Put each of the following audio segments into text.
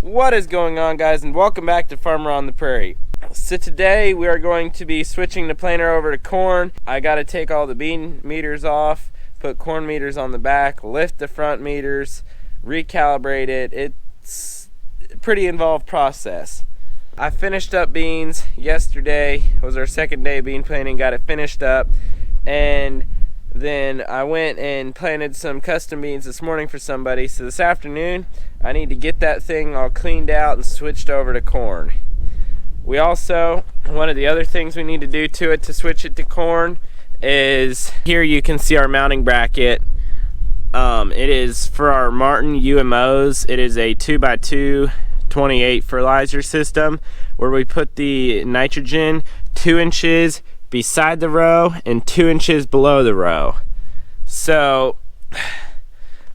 What is going on, guys, and welcome back to Farmer on the Prairie. So today we are going to be switching the planer over to corn. I got to take all the bean meters off, put corn meters on the back, lift the front meters, recalibrate it. It's a pretty involved process. I finished up beans yesterday. It was our second day of bean planting. Got it finished up, and then I went and planted some custom beans this morning for somebody. So this afternoon I need to get that thing all cleaned out and switched over to corn. We also, one of the other things we need to do to it to switch it to corn is, here you can see our mounting bracket. It is for our Martin UMOs. It is a 2x2 28 fertilizer system where we put the nitrogen 2 inches beside the row and 2 inches below the row. So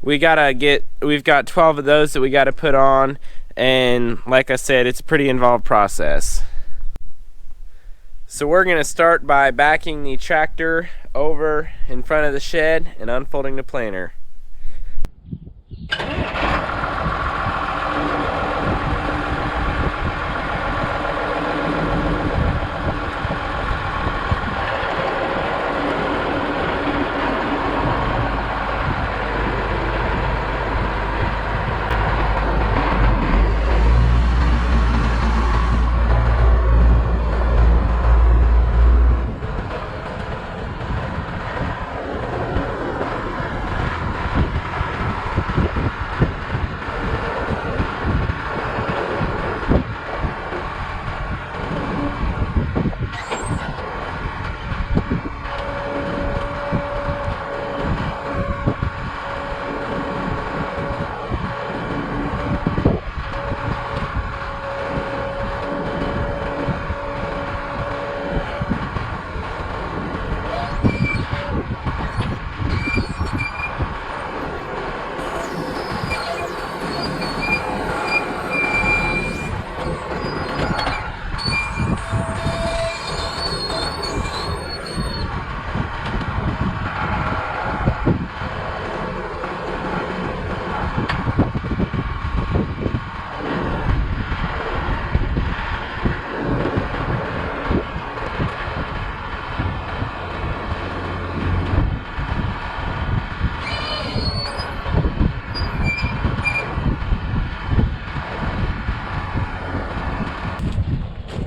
we've got 12 of those that we got to put on, and like I said, it's a pretty involved process. So we're going to start by backing the tractor over in front of the shed and unfolding the planer.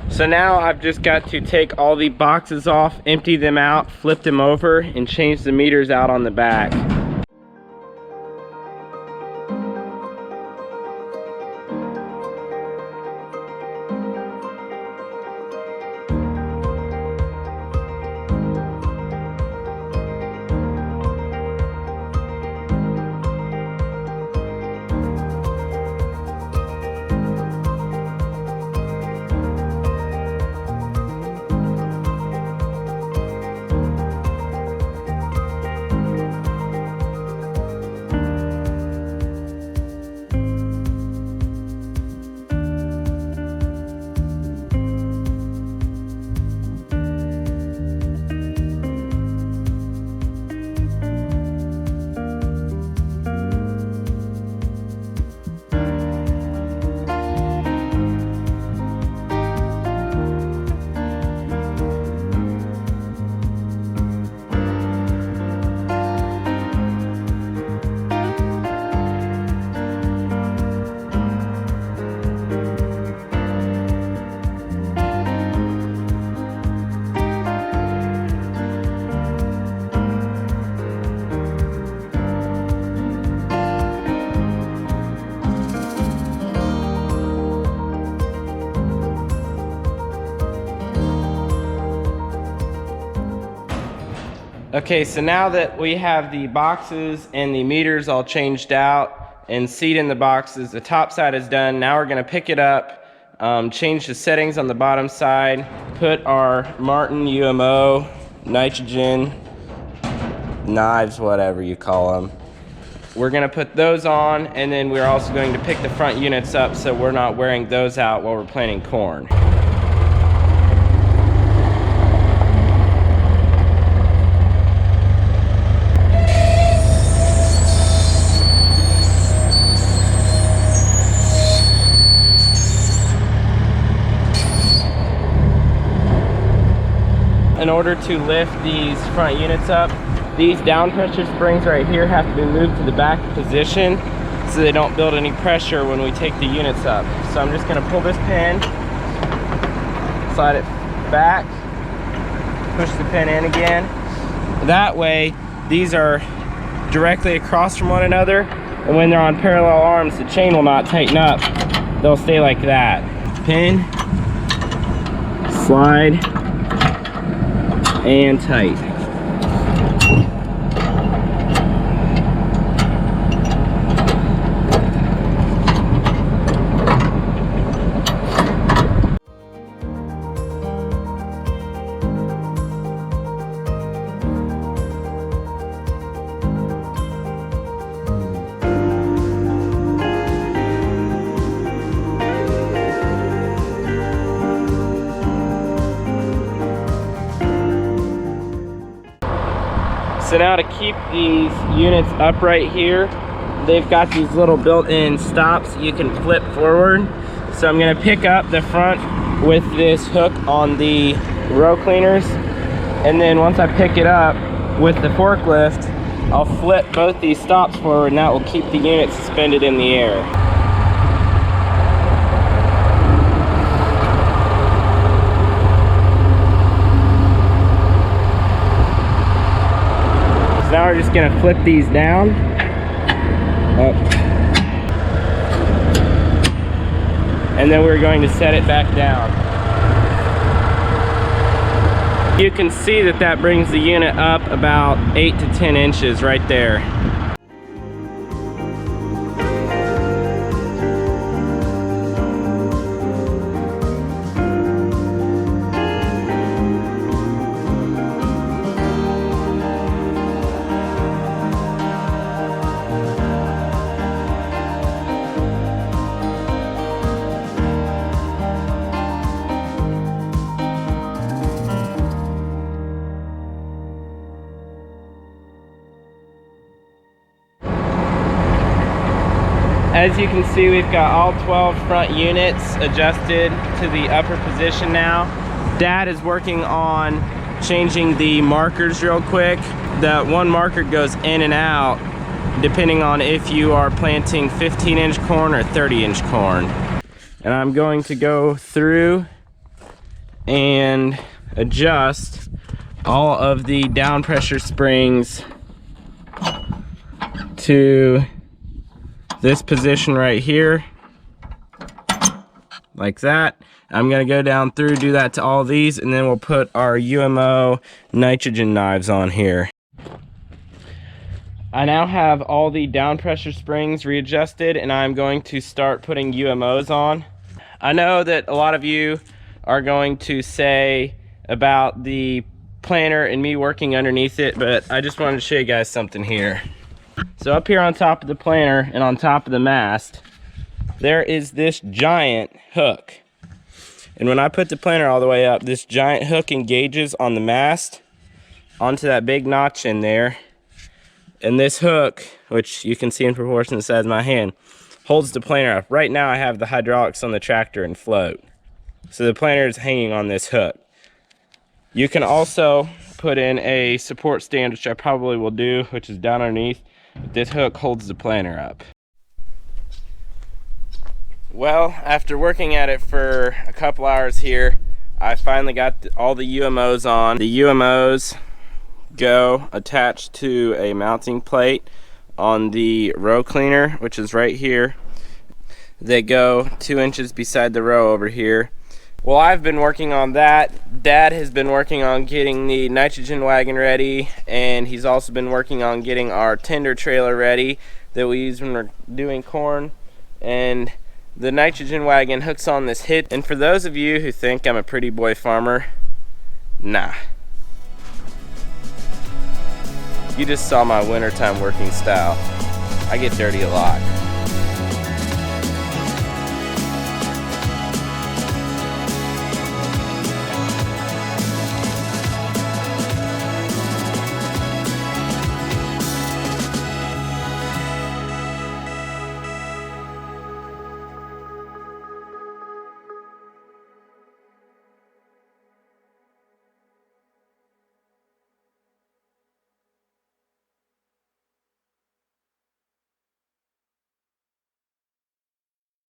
So now I've just got to take all the boxes off, empty them out, flip them over, and change the meters out on the back. Okay, so now that we have the boxes and the meters all changed out and seat in the boxes, the top side is done. Now we're gonna pick it up, change the settings on the bottom side, put our Martin UMO, nitrogen, knives, whatever you call them. We're gonna put those on, and then we're also going to pick the front units up so we're not wearing those out while we're planting corn. order to lift these front units up, these down pressure springs right here have to be moved to the back position so they don't build any pressure when we take the units up. So I'm just gonna pull this pin, slide it back, push the pin in again. That way, these are directly across from one another, and when they're on parallel arms, the chain will not tighten up. They'll stay like that. Pin, slide, and tight. So now to keep these units upright here, they've got these little built-in stops you can flip forward. So I'm gonna pick up the front with this hook on the row cleaners, and then once I pick it up with the forklift, I'll flip both these stops forward, and that will keep the unit suspended in the air. Now we're just gonna flip these down, up, and then we're going to set it back down. You can see that that brings the unit up about 8 to 10 inches right there. As you can see, we've got all 12 front units adjusted to the upper position now. Dad is working on changing the markers real quick. That one marker goes in and out depending on if you are planting 15-inch corn or 30-inch corn. And I'm going to go through and adjust all of the down pressure springs to this position right here, like that. I'm gonna go down through, do that to all these, and then we'll put our UMO nitrogen knives on here. I now have all the down pressure springs readjusted, and I'm going to start putting UMOs on. I know that a lot of you are going to say about the planter and me working underneath it, but I just wanted to show you guys something here. So up here on top of the planter and on top of the mast, there is this giant hook. And when I put the planter all the way up, this giant hook engages on the mast onto that big notch in there. And this hook, which you can see in proportion to the size of my hand, holds the planter up. Right now I have the hydraulics on the tractor and float. So the planter is hanging on this hook. You can also put in a support stand, which I probably will do, which is down underneath. This hook holds the planter up. Well, after working at it for a couple hours here, I finally got all the UMOs on. The UMOs go attached to a mounting plate on the row cleaner, which is right here. They go 2 inches beside the row over here. Well, I've been working on that. Dad has been working on getting the nitrogen wagon ready, and he's also been working on getting our tender trailer ready that we use when we're doing corn. And the nitrogen wagon hooks on this hitch. And for those of you who think I'm a pretty boy farmer, nah. You just saw my wintertime working style. I get dirty a lot.